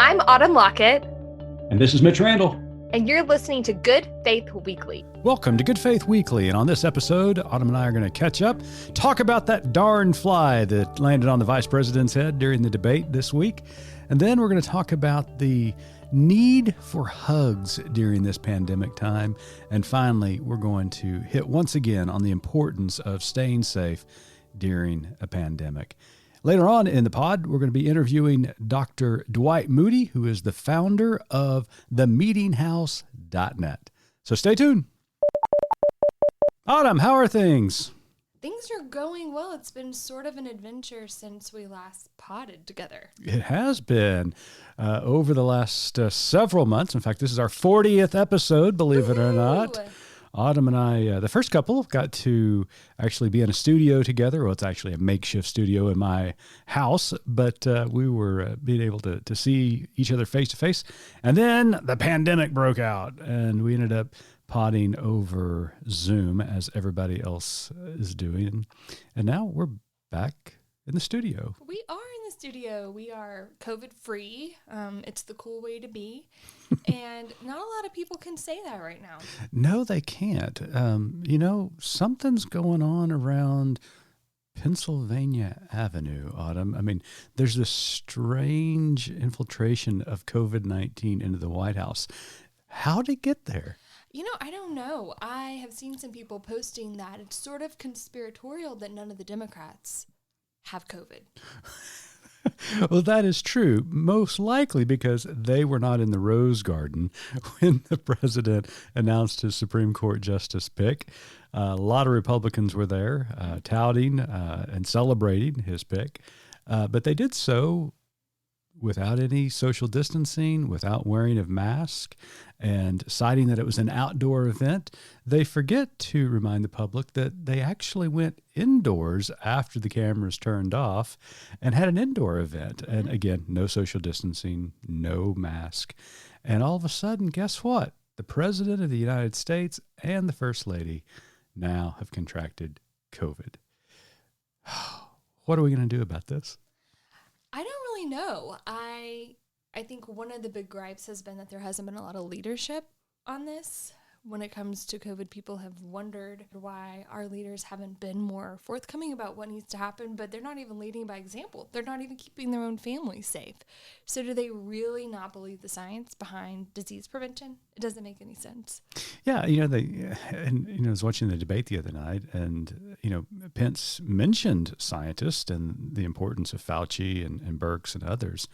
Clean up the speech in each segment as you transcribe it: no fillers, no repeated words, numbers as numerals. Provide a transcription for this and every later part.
I'm Autumn Lockett. And this is Mitch Randall. And you're listening to Good Faith Weekly. Welcome to Good Faith Weekly. And on this episode, Autumn and I are going to catch up, talk about that darn fly that landed on the vice president's head during the debate this week. And then we're going to talk about the need for hugs during this pandemic time. And finally, we're going to hit once again on the importance of staying safe during a pandemic. Later on in the pod, we're going to be interviewing Dr. Dwight Moody, who is the founder of themeetinghouse.net. So stay tuned. Autumn, how are things? Things are going well. It's been sort of an adventure since we last podded together. It has been over the last several months. In fact, this is our 40th episode, believe it or not. Autumn and I, the first couple, got to actually be in a studio together. Well, it's actually a makeshift studio in my house, but we were being able to see each other face to face. And then the pandemic broke out, and we ended up podding over Zoom as everybody else is doing. And now we're back in the studio. We are in the studio. We are COVID-free. It's the cool way to be. And not a lot of people can say that right now. No, they can't. Something's going on around Pennsylvania Avenue, Autumn. I mean, there's this strange infiltration of COVID-19 into the White House. How'd it get there? I don't know. I have seen some people posting that it's sort of conspiratorial that none of the Democrats have COVID. Well, that is true, most likely because they were not in the Rose Garden when the president announced his Supreme Court justice pick. A lot of Republicans were there touting and celebrating his pick, but they did so without any social distancing, without wearing a mask, and citing that it was an outdoor event. They forget to remind the public that they actually went indoors after the cameras turned off and had an indoor event. And again, no social distancing, no mask. And all of a sudden, guess what? The President of the United States and the First Lady now have contracted COVID. What are we going to do about this? I don't really know. I think one of the big gripes has been that there hasn't been a lot of leadership on this. When it comes to COVID, people have wondered why our leaders haven't been more forthcoming about what needs to happen, but they're not even leading by example. They're not even keeping their own families safe. So do they really not believe the science behind disease prevention? It doesn't make any sense. Yeah, I was watching the debate the other night, and, Pence mentioned scientists and the importance of Fauci and Birx and others.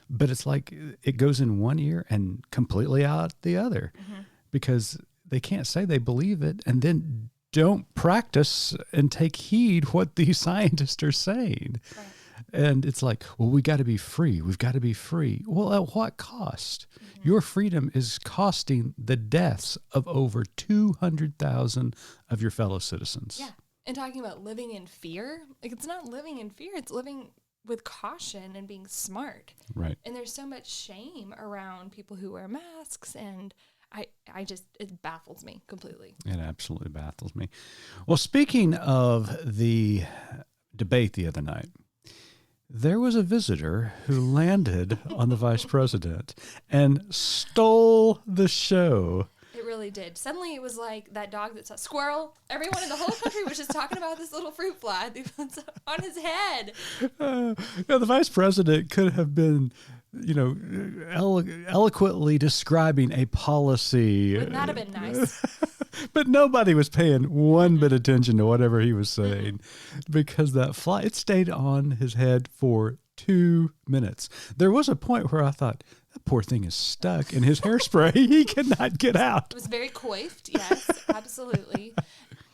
But it's like it goes in one ear and completely out the other because they can't say they believe it and then don't practice and take heed what these scientists are saying. Right. And it's like, well, we got to be free. We've got to be free. Well, at what cost? Mm-hmm. Your freedom is costing the deaths of over 200,000 of your fellow citizens. Yeah. And talking about living in fear, it's not living in fear. It's living with caution and being smart. Right. And there's so much shame around people who wear masks, and it baffles me completely. It absolutely baffles me. Well, speaking of the debate the other night, there was a visitor who landed on the vice president and stole the show. It really did. Suddenly it was like that dog that saw squirrel. Everyone in the whole country was just talking about this little fruit fly on his head. The vice president could have been, eloquently describing a policy. Wouldn't that have been nice? But nobody was paying one bit attention to whatever he was saying because that fly, it stayed on his head for 2 minutes. There was a point where I thought, that poor thing is stuck in his hairspray. He cannot get out. It was very coiffed. Yes, absolutely.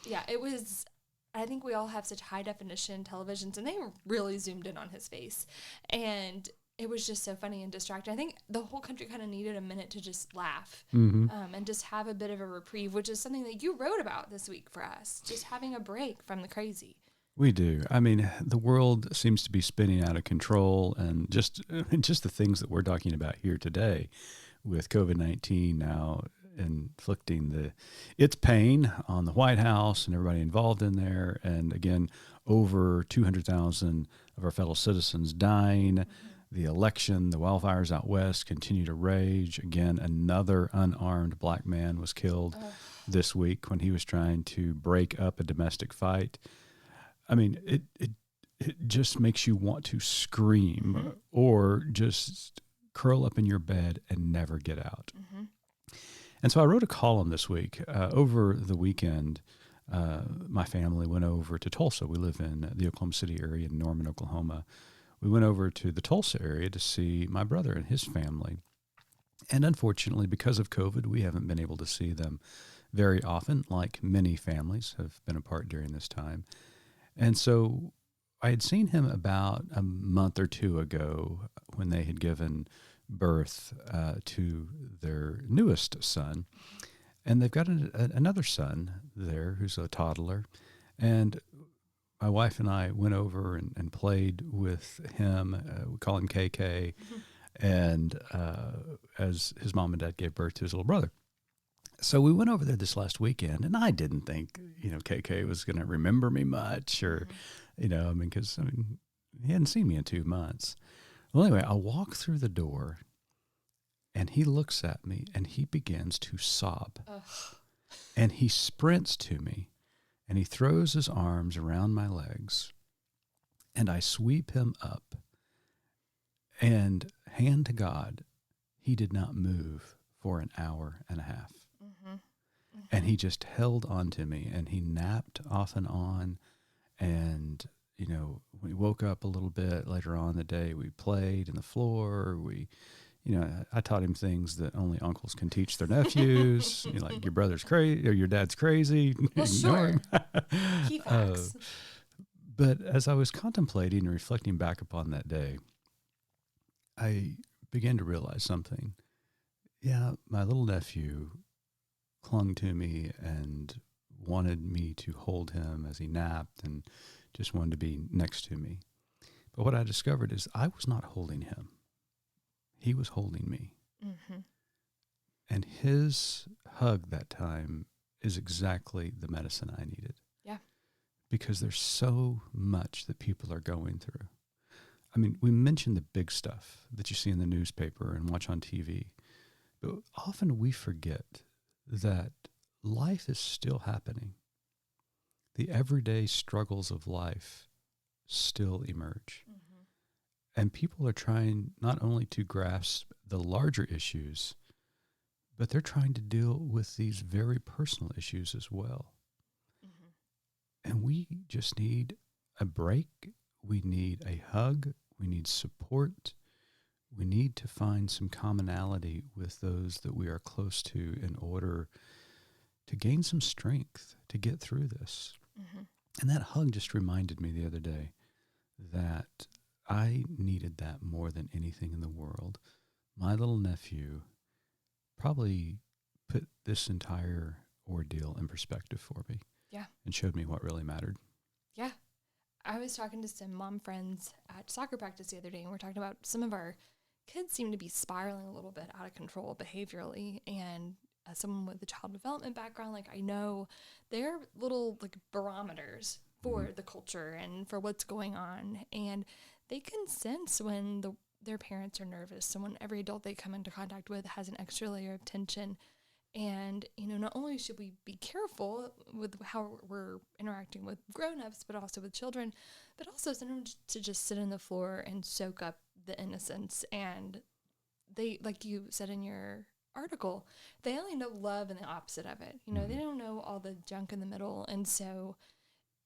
Yeah, it was. I think we all have such high definition televisions, and they really zoomed in on his face. And it was just so funny and distracting. I think the whole country kind of needed a minute to just laugh and just have a bit of a reprieve, which is something that you wrote about this week for us, just having a break from the crazy. We do. I mean, the world seems to be spinning out of control, and just the things that we're talking about here today with COVID-19 now inflicting its pain on the White House and everybody involved in there. And again, over 200,000 of our fellow citizens dying. the election, the wildfires out west continue to rage. Again, another unarmed black man was killed this week when he was trying to break up a domestic fight. I mean, it just makes you want to scream or just curl up in your bed and never get out. And so I wrote a column this week. Over the weekend, my family went over to Tulsa. We live in the Oklahoma City area in Norman, Oklahoma. We went over to the Tulsa area to see my brother and his family. And unfortunately, because of COVID, we haven't been able to see them very often, like many families have been apart during this time. And so I had seen him about a month or two ago when they had given birth to their newest son. And they've got another son there who's a toddler. And my wife and I went over and played with him. We call him KK. And as his mom and dad gave birth to his little brother. So we went over there this last weekend, and I didn't think, KK was going to remember me much or, because he hadn't seen me in 2 months. Well, anyway, I walk through the door, and he looks at me, and he begins to sob. Ugh. And he sprints to me, and he throws his arms around my legs, and I sweep him up. And hand to God, he did not move for an hour and a half. And he just held on to me, and he napped off and on. And, we woke up a little bit later on in the day. We played in the floor. I taught him things that only uncles can teach their nephews. Like, your brother's crazy or your dad's crazy. Well, sure. Key facts. But as I was contemplating and reflecting back upon that day, I began to realize something. Yeah, my little nephew clung to me and wanted me to hold him as he napped and just wanted to be next to me. But what I discovered is I was not holding him. He was holding me. And his hug that time is exactly the medicine I needed. Yeah. Because there's so much that people are going through. I mean, we mention the big stuff that you see in the newspaper and watch on TV, but often we forget that life is still happening. The everyday struggles of life still emerge. And people are trying not only to grasp the larger issues, but they're trying to deal with these very personal issues as well. And we just need a break. We need a hug. We need support. We need to find some commonality with those that we are close to in order to gain some strength to get through this. And that hug just reminded me the other day that I needed that more than anything in the world. My little nephew probably put this entire ordeal in perspective for me. Yeah. And showed me what really mattered. Yeah. I was talking to some mom friends at soccer practice the other day, and we're talking about some of our kids seem to be spiraling a little bit out of control behaviorally. And as someone with a child development background, I know they're little barometers for the culture and for what's going on. And they can sense when their parents are nervous. So when every adult they come into contact with has an extra layer of tension. And, not only should we be careful with how we're interacting with grown-ups, but also with children, but also sometimes to just sit on the floor and soak up the innocence. And they, like you said in your article, they only know love and the opposite of it. They don't know all the junk in the middle. And so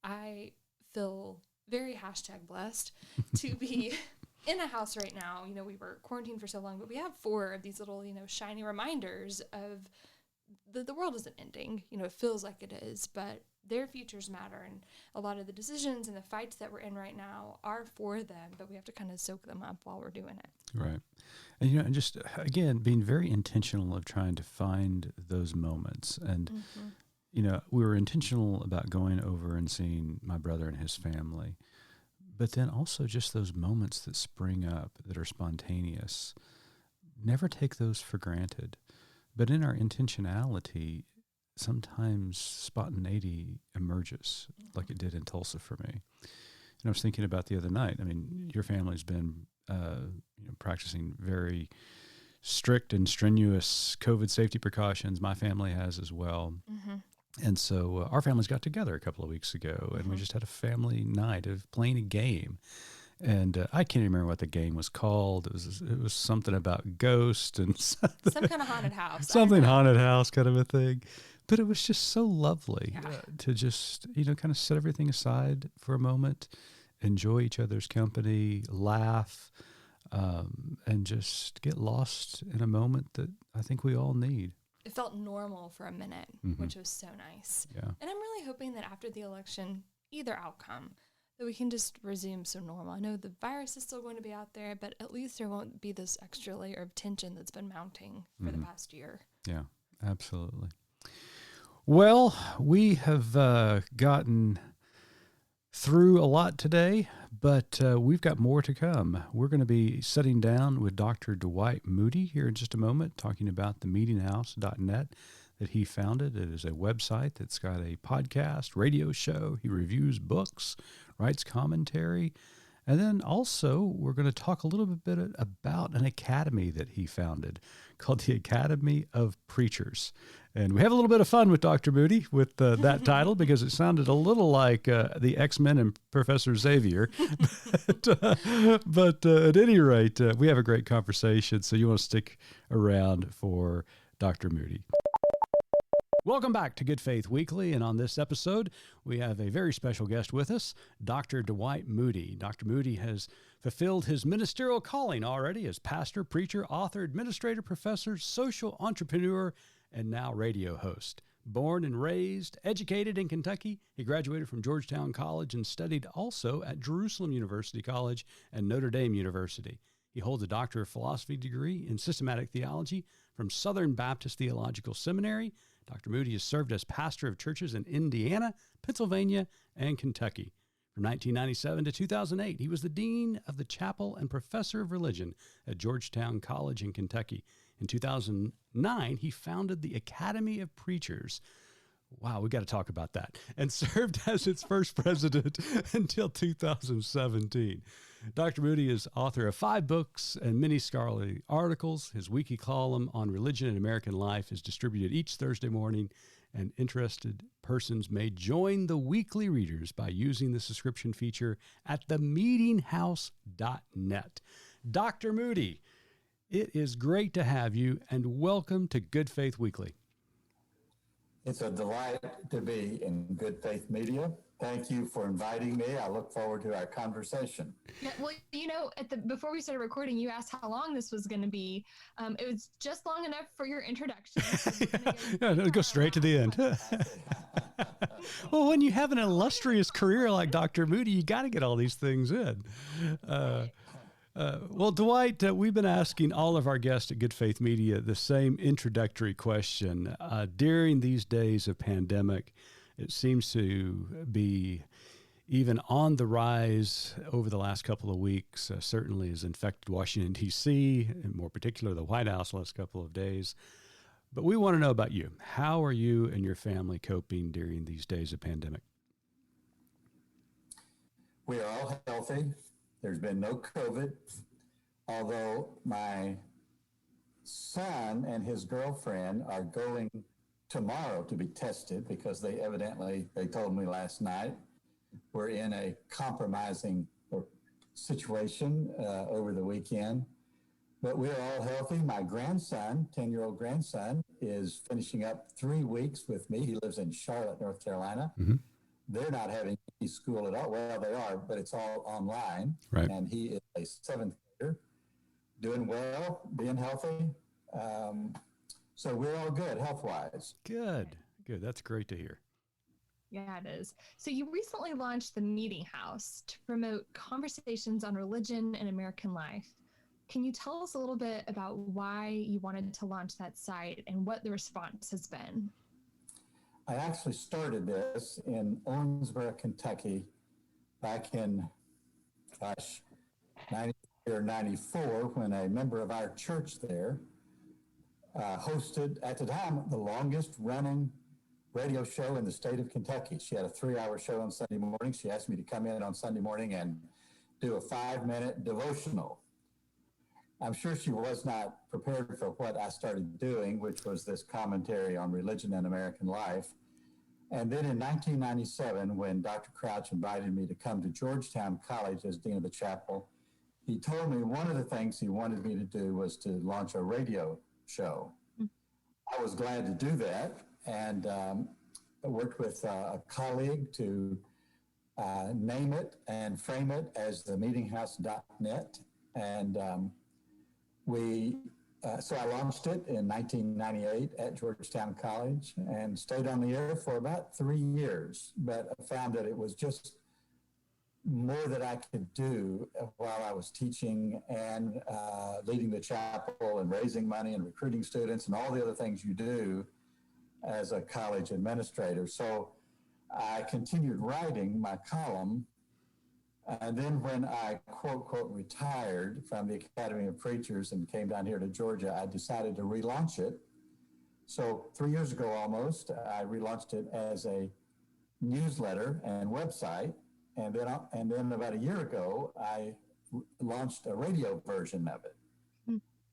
I feel very #blessed to be in a house right now. We were quarantined for so long, but we have 4 of these little, shiny reminders of the world isn't ending. It feels like it is, but their futures matter. And a lot of the decisions and the fights that we're in right now are for them, but we have to kind of soak them up while we're doing it. Right. And, and just, again, being very intentional of trying to find those moments. And, we were intentional about going over and seeing my brother and his family, but then also just those moments that spring up that are spontaneous. Never take those for granted. But in our intentionality, sometimes spontaneity emerges, like it did in Tulsa for me. And I was thinking about the other night. I mean, your family's been practicing very strict and strenuous COVID safety precautions. My family has as well. Mm-hmm. And so our families got together a couple of weeks ago, and we just had a family night of playing a game. And I can't remember what the game was called. It was something about ghosts and Some kind of haunted house. something haunted house kind of a thing. But it was just so lovely to just, kind of set everything aside for a moment, enjoy each other's company, laugh, and just get lost in a moment that I think we all need. It felt normal for a minute, which was so nice. Yeah. And I'm really hoping that after the election, either outcome, that we can just resume some normal. I know the virus is still going to be out there, but at least there won't be this extra layer of tension that's been mounting for the past year. Yeah, absolutely. Well, we have gotten through a lot today, but we've got more to come. We're going to be sitting down with Dr. Dwight Moody here in just a moment, talking about the meetinghouse.net that he founded. It is a website that's got a podcast, radio show. He reviews books, writes commentary. And then also, we're going to talk a little bit about an academy that he founded called the Academy of Preachers. And we have a little bit of fun with Dr. Moody with that title because it sounded a little like the X-Men and Professor Xavier. but at any rate, we have a great conversation, so you want to stick around for Dr. Moody. Welcome back to Good Faith Weekly, and on this episode, we have a very special guest with us, Dr. Dwight Moody. Dr. Moody has fulfilled his ministerial calling already as pastor, preacher, author, administrator, professor, social entrepreneur, and now radio host. Born and raised, educated in Kentucky, he graduated from Georgetown College and studied also at Jerusalem University College and Notre Dame University. He holds a Doctor of Philosophy degree in systematic theology from Southern Baptist Theological Seminary. Dr. Moody has served as pastor of churches in Indiana, Pennsylvania, and Kentucky. From 1997 to 2008, he was the dean of the chapel and professor of religion at Georgetown College in Kentucky. In 2009, he founded the Academy of Preachers. Wow, we got to talk about that. And served as its first president until 2017. Dr. Moody is author of 5 books and many scholarly articles. His weekly column on religion and American life is distributed each Thursday morning, and interested persons may join the weekly readers by using the subscription feature at themeetinghouse.net. Dr. Moody, it is great to have you, and welcome to Good Faith Weekly. It's a delight to be in Good Faith Media. Thank you for inviting me. I look forward to our conversation. Yeah, well, before we started recording, you asked how long this was going to be. It was just long enough for your introduction. Go straight to the end. Well, when you have an illustrious career like Dr. Moody, you got to get all these things in. Well, Dwight, we've been asking all of our guests at Good Faith Media the same introductory question. During these days of pandemic, it seems to be even on the rise over the last couple of weeks, certainly has infected Washington, D.C., and more particular the White House the last couple of days. But we want to know about you. How are you and your family coping during these days of pandemic? We are all healthy. There's been no COVID, although my son and his girlfriend are going tomorrow to be tested because they told me last night, we're in a compromising situation over the weekend. But we're all healthy. My grandson, 10-year-old grandson, is finishing up 3 weeks with me. He lives in Charlotte, North Carolina. Mm-hmm. They're not having any school at all. Well, they are, but it's all online. Right. And he is a 7th grader, doing well, being healthy. So we're all good health-wise. Good. That's great to hear. Yeah, it is. So you recently launched the Meeting House to promote conversations on religion and American life. Can you tell us a little bit about why you wanted to launch that site and what the response has been? I actually started this in Owensboro, Kentucky, back in, 93 or 94, when a member of our church there hosted, at the time, the longest running radio show in the state of Kentucky. She had a 3-hour show on Sunday morning. She asked me to come in on Sunday morning and do a 5-minute devotional. I'm sure she was not prepared for what I started doing, which was this commentary on religion and American life. And then in 1997, when Dr. Crouch invited me to come to Georgetown College as Dean of the Chapel, he told me one of the things he wanted me to do was to launch a radio show. I was glad to do that, and I worked with a colleague to name it and frame it as the meetinghouse.net. And so I launched it in 1998 at Georgetown College and stayed on the air for about 3 years, but I found that it was just more that I could do while I was teaching and leading the chapel and raising money and recruiting students and all the other things you do as a college administrator. So I continued writing my column. And then when I, quote, quote, retired from the Academy of Preachers and came down here to Georgia, I decided to relaunch it. So 3 years ago almost, I relaunched it as a newsletter and website. And then about a year ago, I launched a radio version of it.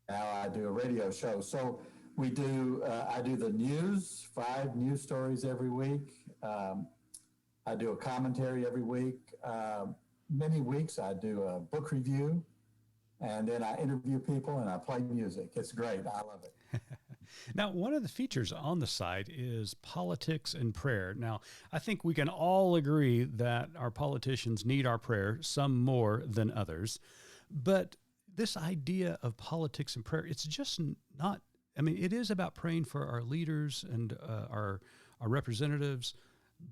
Now I do a radio show. So I do the news, 5 news stories every week. I do a commentary every week. Many weeks I do a book review, and then I interview people and I play music. It's great. I love it. Now, one of the features on the site is politics and prayer. Now, I think we can all agree that our politicians need our prayer, some more than others. But this idea of politics and prayer, it's just not, I mean, it is about praying for our leaders and our representatives,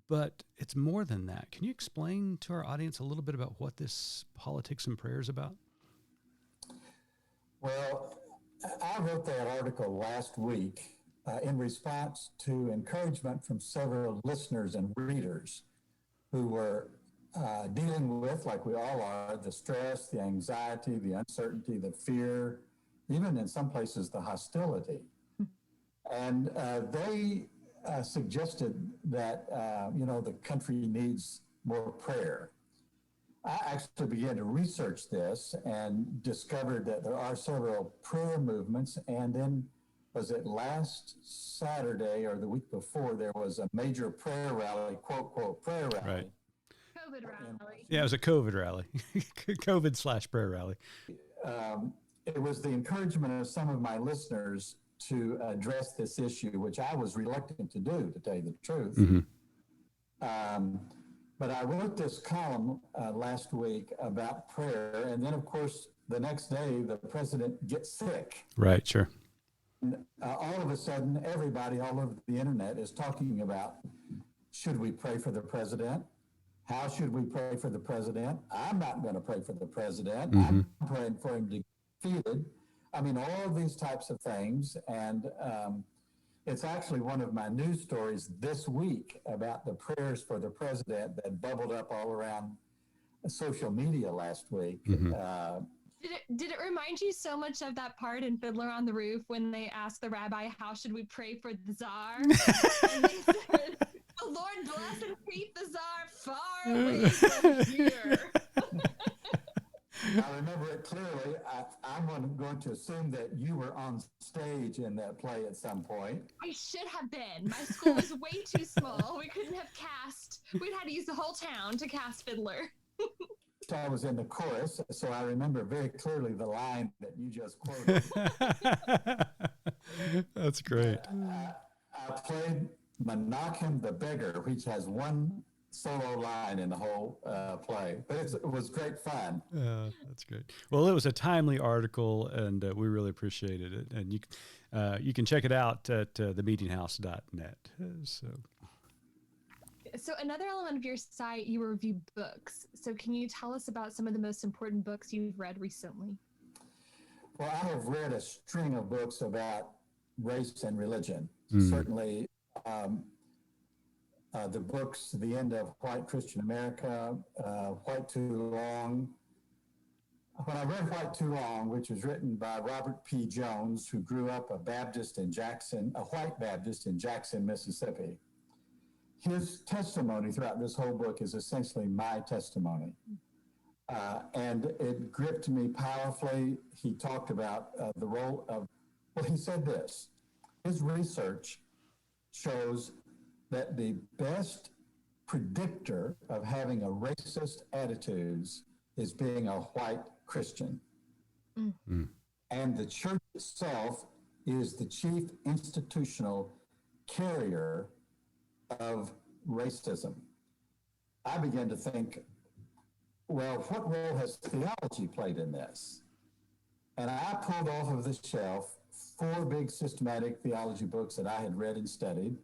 but it's more than that. Can you explain to our audience a little bit about what this politics and prayer is about? Well, I wrote that article last week in response to encouragement from several listeners and readers who were dealing with, like we all are, the stress, the anxiety, the uncertainty, the fear, even in some places, the hostility. And they suggested that, the country needs more prayer. I actually began to research this and discovered that there are several prayer movements. And then, was it last Saturday or the week before, there was a major prayer rally, quote, quote, prayer rally. Right. COVID rally. Yeah, it was a COVID rally, COVID/prayer rally. It was the encouragement of some of my listeners to address this issue, which I was reluctant to do, to tell you the truth. Mm-hmm. But I wrote this column last week about prayer. And then, of course, the next day, the president gets sick. Right, sure. And all of a sudden, everybody all over the internet is talking about, should we pray for the president? How should we pray for the president? I'm not going to pray for the president. Mm-hmm. I'm praying for him to get defeated. I mean, all of these types of things. And it's actually one of my news stories this week about the prayers for the president that bubbled up all around social media last week. Mm-hmm. Did it remind you so much of that part in Fiddler on the Roof when they asked the rabbi, how should we pray for the czar? And they said, the Lord bless and keep the czar far away from here. I remember it clearly. I'm going to assume that you were on stage in that play at some point. I should have been. My school was way too small. We couldn't have cast. We'd had to use the whole town to cast Fiddler. So I was in the chorus, so I remember very clearly the line that you just quoted. That's great. I played Menachem the Beggar, which has one solo line in the whole play, but it was great fun. That's great. Well, it was a timely article, and we really appreciated it. And you can check it out at themeetinghouse.net. So another element of your site, you review books. So can you tell us about some of the most important books you've read recently? Well, I have read a string of books about race and religion. Certainly, the books, The End of White Christian America, White Too Long. When I read White Too Long, which was written by Robert P. Jones, who grew up a white Baptist in Jackson, Mississippi, his testimony throughout this whole book is essentially my testimony. And it gripped me powerfully. He talked about the role of, well, he said this, his research shows that the best predictor of having a racist attitudes is being a white Christian. And the church itself is the chief institutional carrier of racism. I began to think, well, what role has theology played in this? And I pulled off of the shelf 4 big systematic theology books that I had read and studied.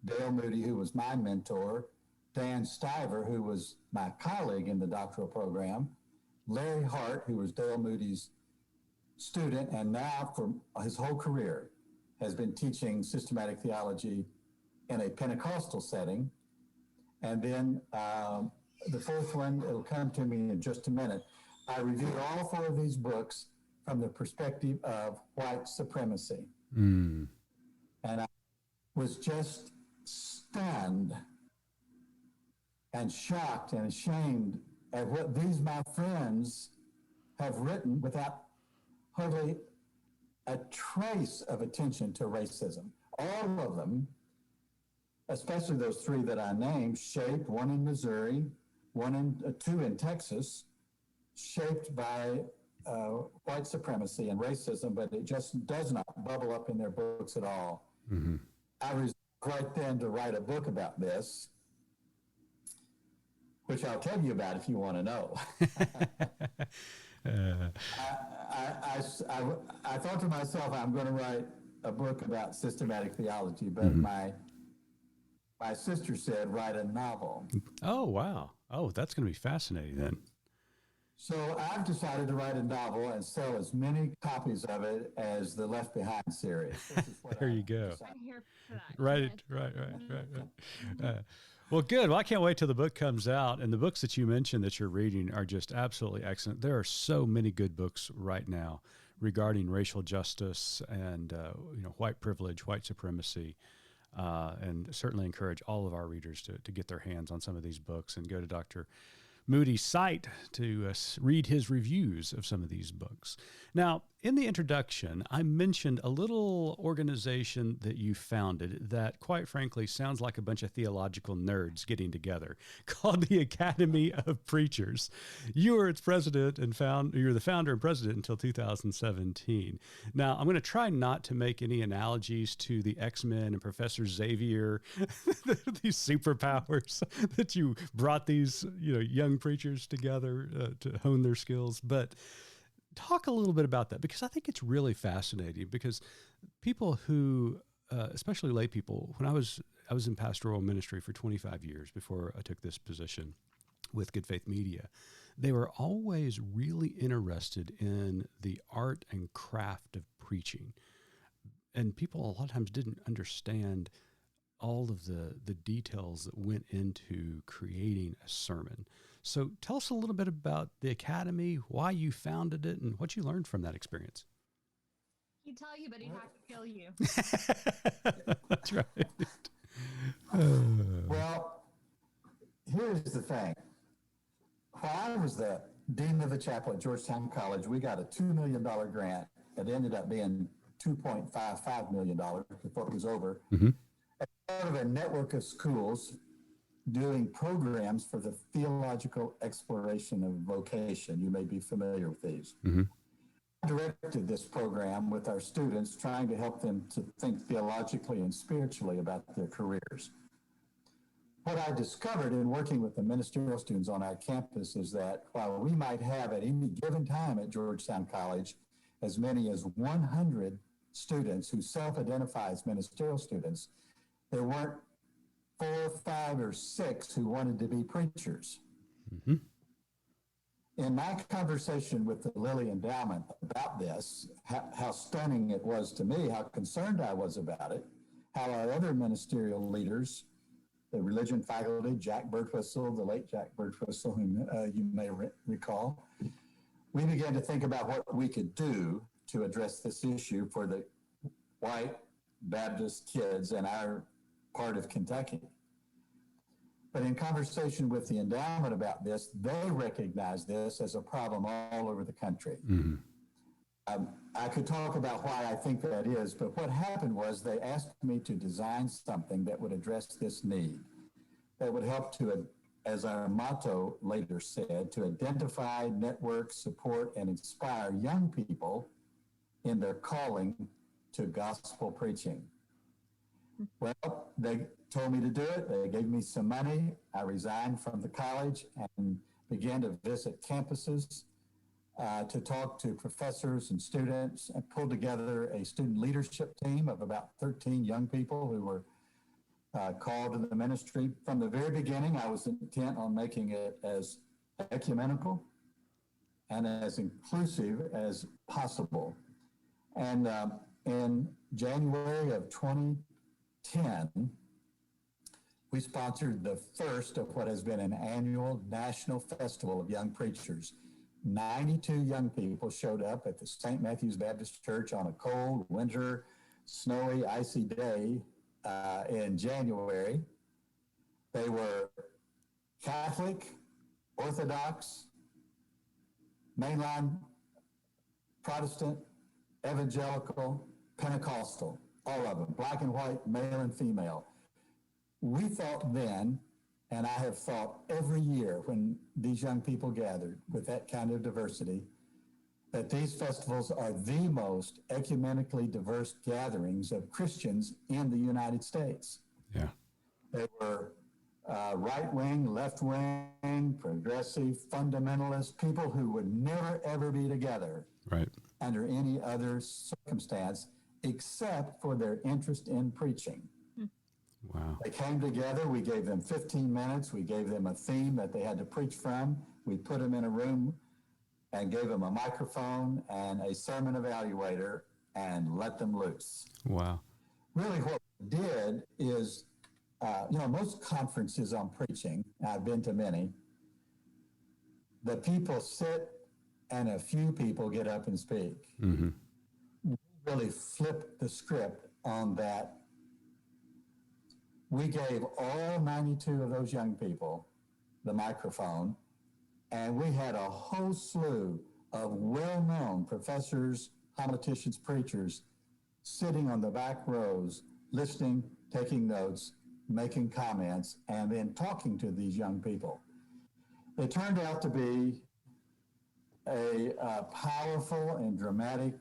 Dale Moody, who was my mentor, Dan Stiver, who was my colleague in the doctoral program, Larry Hart, who was Dale Moody's student, and now for his whole career has been teaching systematic theology in a Pentecostal setting. And then the 4th one, it'll come to me in just a minute. I reviewed all 4 of these books from the perspective of white supremacy. And I was just stunned and shocked and ashamed at what these my friends have written without hardly a trace of attention to racism. All of them, especially those 3 that I named, shaped, 1 in Missouri, 2 in Texas, shaped by white supremacy and racism, but it just does not bubble up in their books at all. I resolved right then to write a book about this, which I'll tell you about if you want to know. I thought to myself, I'm going to write a book about systematic theology, but my sister said, write a novel. Oh, wow. Oh, that's going to be fascinating then. So I've decided to write a novel and sell as many copies of it as the Left Behind series. There you go. I'm here for that. Right. Well, good. Well, I can't wait till the book comes out. And the books that you mentioned that you're reading are just absolutely excellent. There are so many good books right now regarding racial justice and white privilege, white supremacy. And certainly encourage all of our readers to get their hands on some of these books and go to Dr. Moody's site to read his reviews of some of these books. Now, in the introduction, I mentioned a little organization that you founded that, quite frankly, sounds like a bunch of theological nerds getting together, called the Academy of Preachers. You were its president and you're the founder and president until 2017. Now, I'm going to try not to make any analogies to the X-Men and Professor Xavier, these superpowers that you brought these young preachers together to hone their skills, but talk a little bit about that, because I think it's really fascinating, because people who, especially lay people, when I was in pastoral ministry for 25 years before I took this position with Good Faith Media, they were always really interested in the art and craft of preaching. And people a lot of times didn't understand all of the details that went into creating a sermon. So tell us a little bit about the Academy, why you founded it, and what you learned from that experience. He'd tell you, but he'd have to kill you. That's right. Well, here's the thing. While I was the dean of the chapel at Georgetown College, we got a $2 million grant that ended up being $2.55 million before it was over. As part of a network of schools doing programs for the theological exploration of vocation. You may be familiar with these. I directed this program with our students, trying to help them to think theologically and spiritually about their careers. What I discovered in working with the ministerial students on our campus is that while we might have at any given time at Georgetown College as many as 100 students who self-identify as ministerial students, there weren't 4, 5, or 6 who wanted to be preachers. In my conversation with the Lilly Endowment about this, how stunning it was to me, how concerned I was about it, how our other ministerial leaders, the religion faculty, Jack Birtwistle, the late Jack Birtwistle, whom you may recall, we began to think about what we could do to address this issue for the white Baptist kids in our part of Kentucky. But in conversation with the endowment about this, they recognize this as a problem all over the country. Mm-hmm. I could talk about why I think that is, but what happened was they asked me to design something that would address this need, that would help to, as our motto later said, to identify, network, support, and inspire young people in their calling to gospel preaching. Well, they told me to do it. They gave me some money. I resigned from the college and began to visit campuses to talk to professors and students, and pulled together a student leadership team of about 13 young people who were called to the ministry. From the very beginning, I was intent on making it as ecumenical and as inclusive as possible. And in January of 2010, we sponsored the first of what has been an annual national festival of young preachers. 92 young people showed up at the St. Matthew's Baptist Church on a cold, winter, snowy, icy day in January. They were Catholic, Orthodox, mainline Protestant, evangelical, Pentecostal, all of them, black and white, male and female. We thought then, and I have thought every year when these young people gathered with that kind of diversity, that these festivals are the most ecumenically diverse gatherings of Christians in the United States. Yeah. They were right-wing, left-wing, progressive, fundamentalist, people who would never, ever be together Right. under any other circumstance except for their interest in preaching. Wow. They came together. We gave them 15 minutes. We gave them a theme that they had to preach from. We put them in a room and gave them a microphone and a sermon evaluator and let them loose. Wow. Really what we did is, most conferences on preaching, I've been to many, the people sit and a few people get up and speak. Mm-hmm. We really flipped the script on that. We gave all 92 of those young people the microphone, and we had a whole slew of well-known professors, homiletians, preachers sitting on the back rows, listening, taking notes, making comments, and then talking to these young people. It turned out to be a powerful and dramatic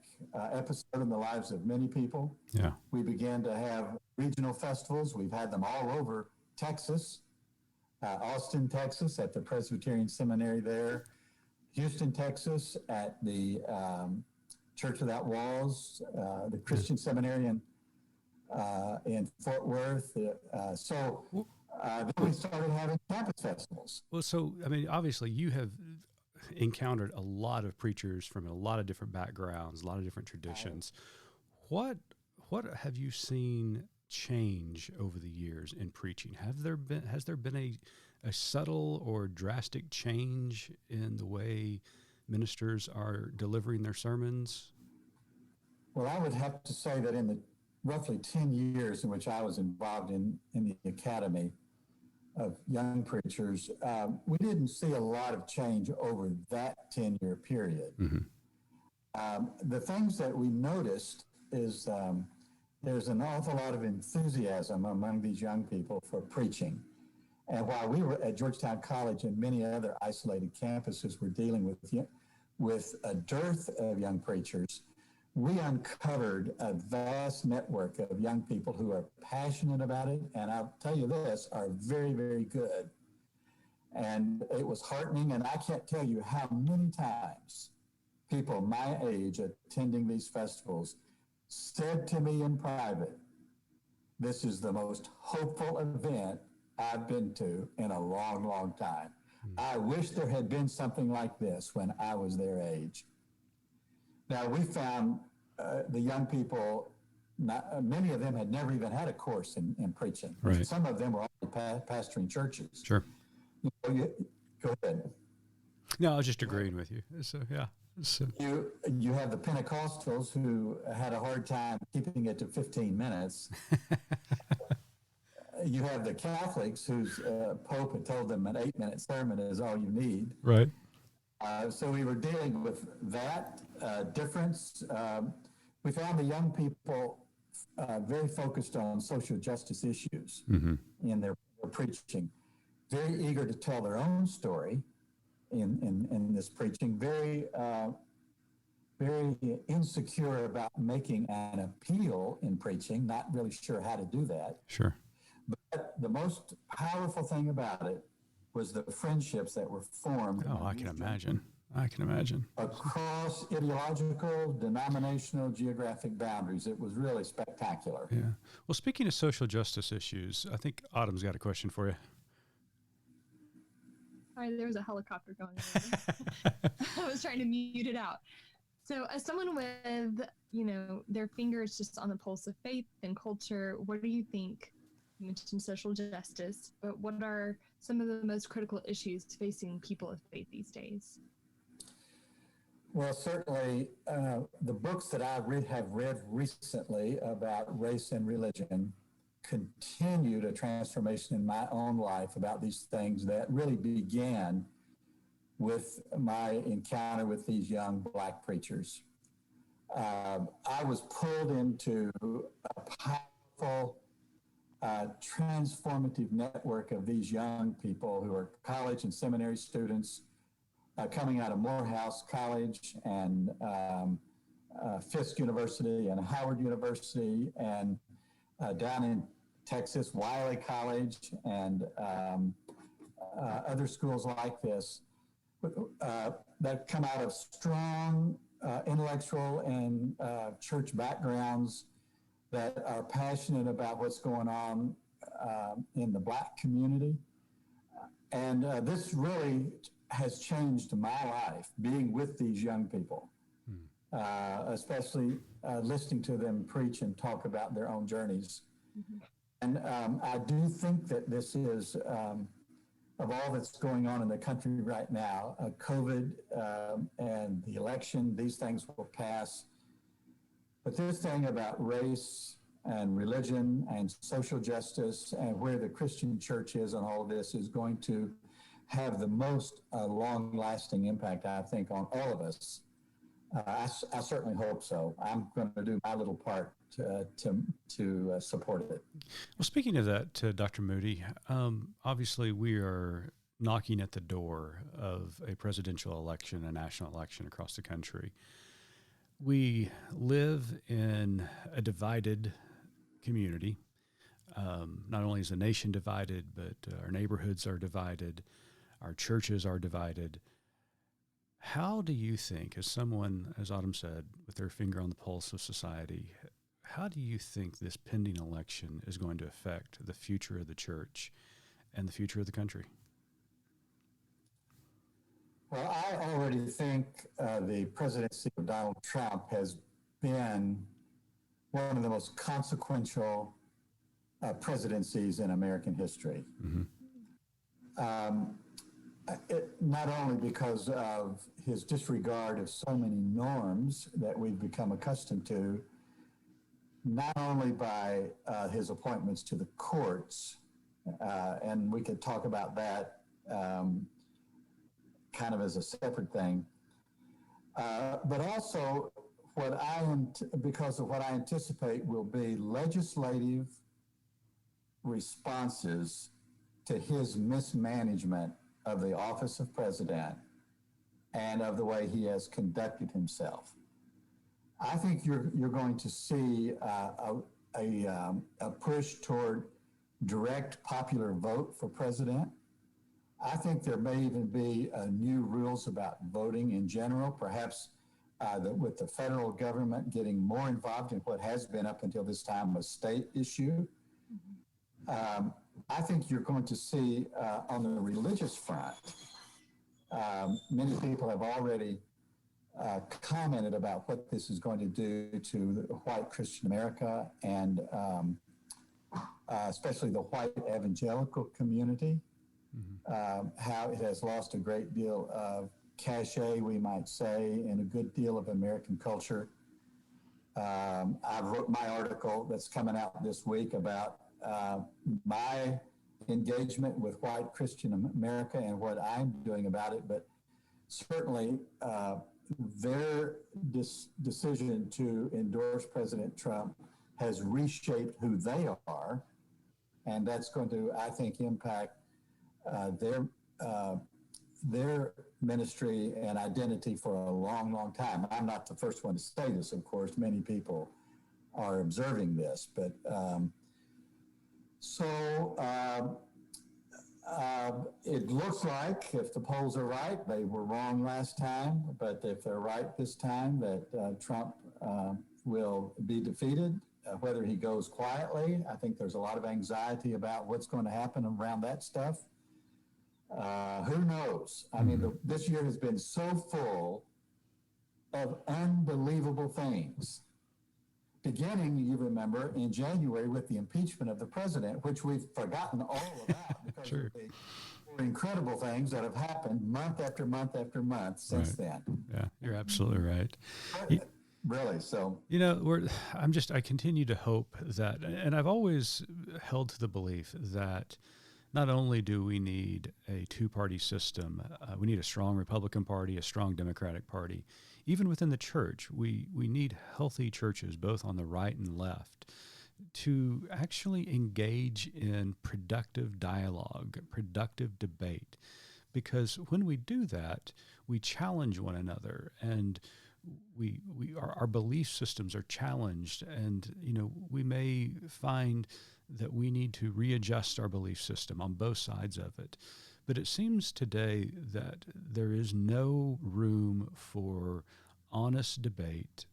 episode in the lives of many people. Yeah. We began to have regional festivals. We've had them all over Texas, Austin, Texas, at the Presbyterian Seminary there, Houston, Texas, at the Church Without Walls, the Christian Seminary in Fort Worth. Then we started having campus festivals. Well, so, I mean, obviously you have encountered a lot of preachers from a lot of different backgrounds, a lot of different traditions. What have you seen change over the years in preaching? Has there been a subtle or drastic change in the way ministers are delivering their sermons? Well, I would have to say that in the roughly 10 years in which I was involved in the academy of young preachers, we didn't see a lot of change over that 10-year period. Mm-hmm. The things that we noticed is there's an awful lot of enthusiasm among these young people for preaching. And while we were at Georgetown College and many other isolated campuses were dealing with a dearth of young preachers, we uncovered a vast network of young people who are passionate about it, and I'll tell you this, are very, very good. And it was heartening, and I can't tell you how many times people my age attending these festivals said to me in private, "This is the most hopeful event I've been to in a long, long time. I wish there had been something like this when I was their age." Now, we found the young people, many of them had never even had a course in preaching. Right. Some of them were already pastoring churches. Sure. Go ahead. No, I was just agreeing with you. So, yeah. So. You have the Pentecostals who had a hard time keeping it to 15 minutes. you have the Catholics whose Pope had told them an 8-minute sermon is all you need. Right. So we were dealing with that difference. We found the young people very focused on social justice issues in their preaching, very eager to tell their own story in this preaching, very insecure about making an appeal in preaching, not really sure how to do that. Sure. But the most powerful thing about it was the friendships that were formed. Oh, I can imagine. Across ideological, denominational, geographic boundaries. It was really spectacular. Yeah. Well, speaking of social justice issues, I think Autumn's got a question for you. Sorry, there was a helicopter going over. I was trying to mute it out. So as someone with, their fingers just on the pulse of faith and culture, what do you think? You mentioned social justice, but what are some of the most critical issues facing people of faith these days? Well, certainly the books that I have read recently about race and religion continued a transformation in my own life about these things that really began with my encounter with these young Black preachers. I was pulled into a powerful, transformative network of these young people who are college and seminary students coming out of Morehouse College and Fisk University and Howard University and down in Texas, Wiley College and other schools like this that come out of strong intellectual and church backgrounds that are passionate about what's going on in the Black community. And this really has changed my life, being with these young people, especially listening to them preach and talk about their own journeys. And I do think that this is, of all that's going on in the country right now, COVID and the election, these things will pass. But this thing about race and religion and social justice and where the Christian church is on all of this is going to have the most long-lasting impact, I think, on all of us. I certainly hope so. I'm going to do my little part to support it. Well, speaking of that, Dr. Moody, obviously we are knocking at the door of a presidential election, a national election across the country. We live in a divided community. Not only is the nation divided, but our neighborhoods are divided. Our churches are divided. How do you think, as someone, as Autumn said, with their finger on the pulse of society, how do you think this pending election is going to affect the future of the church and the future of the country? Well, I already think the presidency of Donald Trump has been one of the most consequential presidencies in American history. Not only because of his disregard of so many norms that we've become accustomed to, not only by his appointments to the courts, and we could talk about that kind of as a separate thing, but also because of what I anticipate will be legislative responses to his mismanagement of the office of president and of the way he has conducted himself. I think you're going to see a push toward direct popular vote for president. I think there may even be new rules about voting in general, perhaps with the federal government getting more involved in what has been up until this time a state issue. I think you're going to see on the religious front, many people have already commented about what this is going to do to the white Christian America and especially the white evangelical community, how it has lost a great deal of cachet, we might say, in a good deal of American culture. I wrote my article that's coming out this week about my engagement with white Christian America and what I'm doing about it, but certainly their decision to endorse President Trump has reshaped who they are, and that's going to, I think, impact their ministry and identity for a long, long time. I'm not the first one to say this, of course. Many people are observing this, but it looks like, if the polls are right, they were wrong last time, but if they're right this time, that Trump will be defeated. Whether he goes quietly, I think there's a lot of anxiety about what's going to happen around that stuff. Who knows? I mean, this year has been so full of unbelievable things. Beginning, you remember, in January with the impeachment of the president, which we've forgotten all about because Sure. of the incredible things that have happened month after month after month since then. Yeah, you're absolutely right. Really, so I continue to hope that, and I've always held to the belief that not only do we need a two-party system, we need a strong Republican Party, a strong Democratic Party. Even within the church, we need healthy churches, both on the right and left, to actually engage in productive dialogue, productive debate. Because when we do that, we challenge one another, and our belief systems are challenged, and we may find that we need to readjust our belief system on both sides of it. But it seems today that there is no room for honest debate,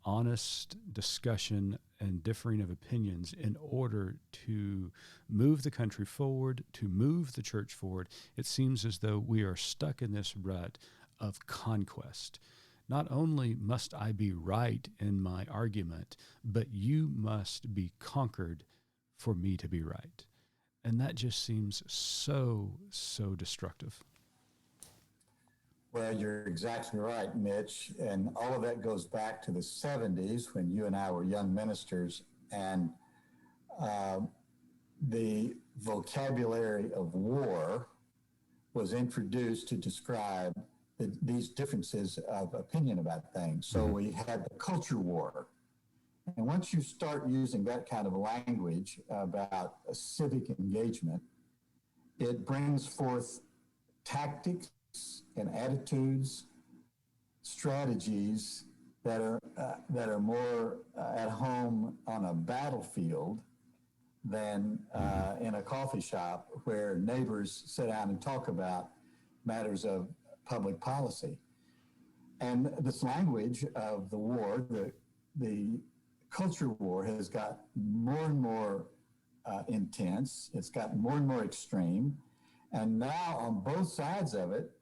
honest discussion, and differing of opinions in order to move the country forward, to move the church forward. It seems as though we are stuck in this rut of conquest. Not only must I be right in my argument, but you must be conquered for me to be right. And that just seems so destructive. Well, you're exactly right, Mitch. And all of that goes back to the 70s when you and I were young ministers, and the vocabulary of war was introduced to describe these differences of opinion about things. So we had the culture war. And once you start using that kind of language about a civic engagement, it brings forth tactics and attitudes, strategies that are more at home on a battlefield than in a coffee shop where neighbors sit down and talk about matters of public policy. And this language of the war, the culture war, has got more and more intense. It's got more and more extreme. And now on both sides of it,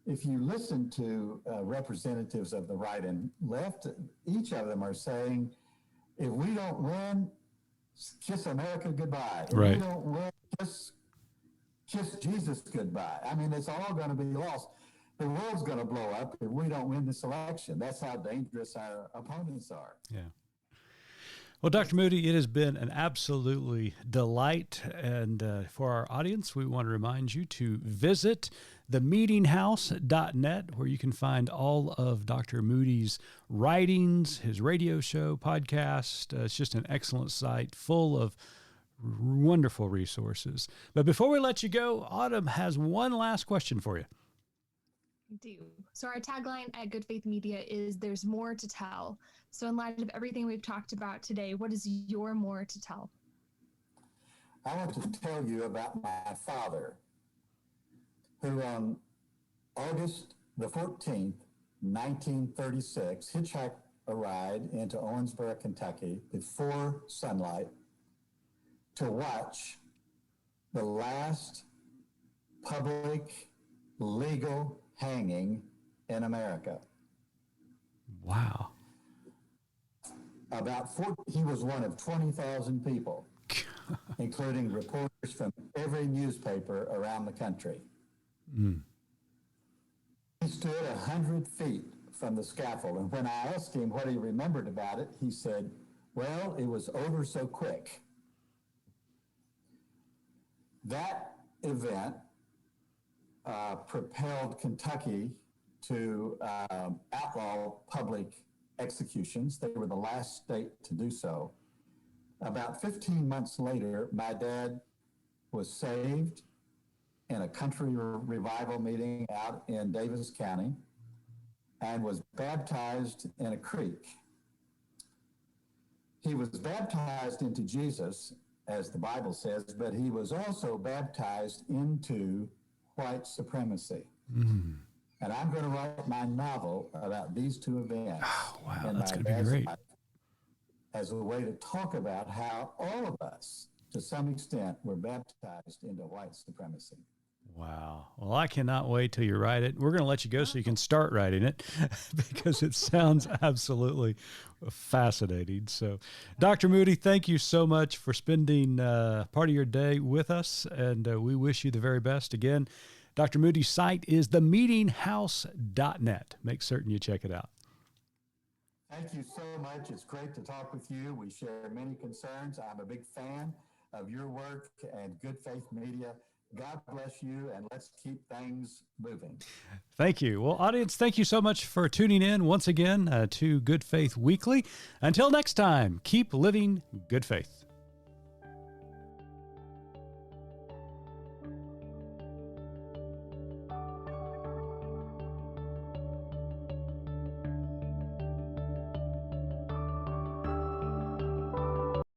if you listen to representatives of the right and left, each of them are saying, if we don't win, kiss America goodbye. If Right. we don't win, kiss Jesus goodbye. I mean, it's all going to be lost. The world's going to blow up if we don't win this election. That's how dangerous our opponents are. Yeah. Well, Dr. Moody, it has been an absolutely delight. And for our audience, we want to remind you to visit themeetinghouse.net, where you can find all of Dr. Moody's writings, his radio show, podcast. It's just an excellent site full of wonderful resources. But before we let you go, Autumn has one last question for you. I do. So our tagline at Good Faith Media is "There's more to tell." So in light of everything we've talked about today, what is your more to tell? I want to tell you about my father, who on August the 14th, 1936, hitchhiked a ride into Owensboro, Kentucky before sunlight to watch the last public legal hanging in America. Wow. He was one of 20,000 people, including reporters from every newspaper around the country. Mm. He stood 100 feet from the scaffold, and when I asked him what he remembered about it, he said, Well, it was over so quick. That event propelled Kentucky to outlaw public executions. They were the last state to do so. About 15 months later, my dad was saved in a country revival meeting out in Davis County and was baptized in a creek. He was baptized into Jesus, as the Bible says, but he was also baptized into white supremacy. Mm. And I'm going to write my novel about these two events. Oh, wow, that's going to be great. As a way to talk about how all of us, to some extent, were baptized into white supremacy. Wow. Well, I cannot wait till you write it. We're going to let you go so you can start writing it because it sounds absolutely fascinating. So, Dr. Moody, thank you so much for spending part of your day with us, and we wish you the very best. Again, Dr. Moody's site is themeetinghouse.net. Make certain you check it out. Thank you so much. It's great to talk with you. We share many concerns. I'm a big fan of your work and Good Faith Media. God bless you, and let's keep things moving. Thank you. Well, audience, thank you so much for tuning in once again to Good Faith Weekly. Until next time, keep living good faith.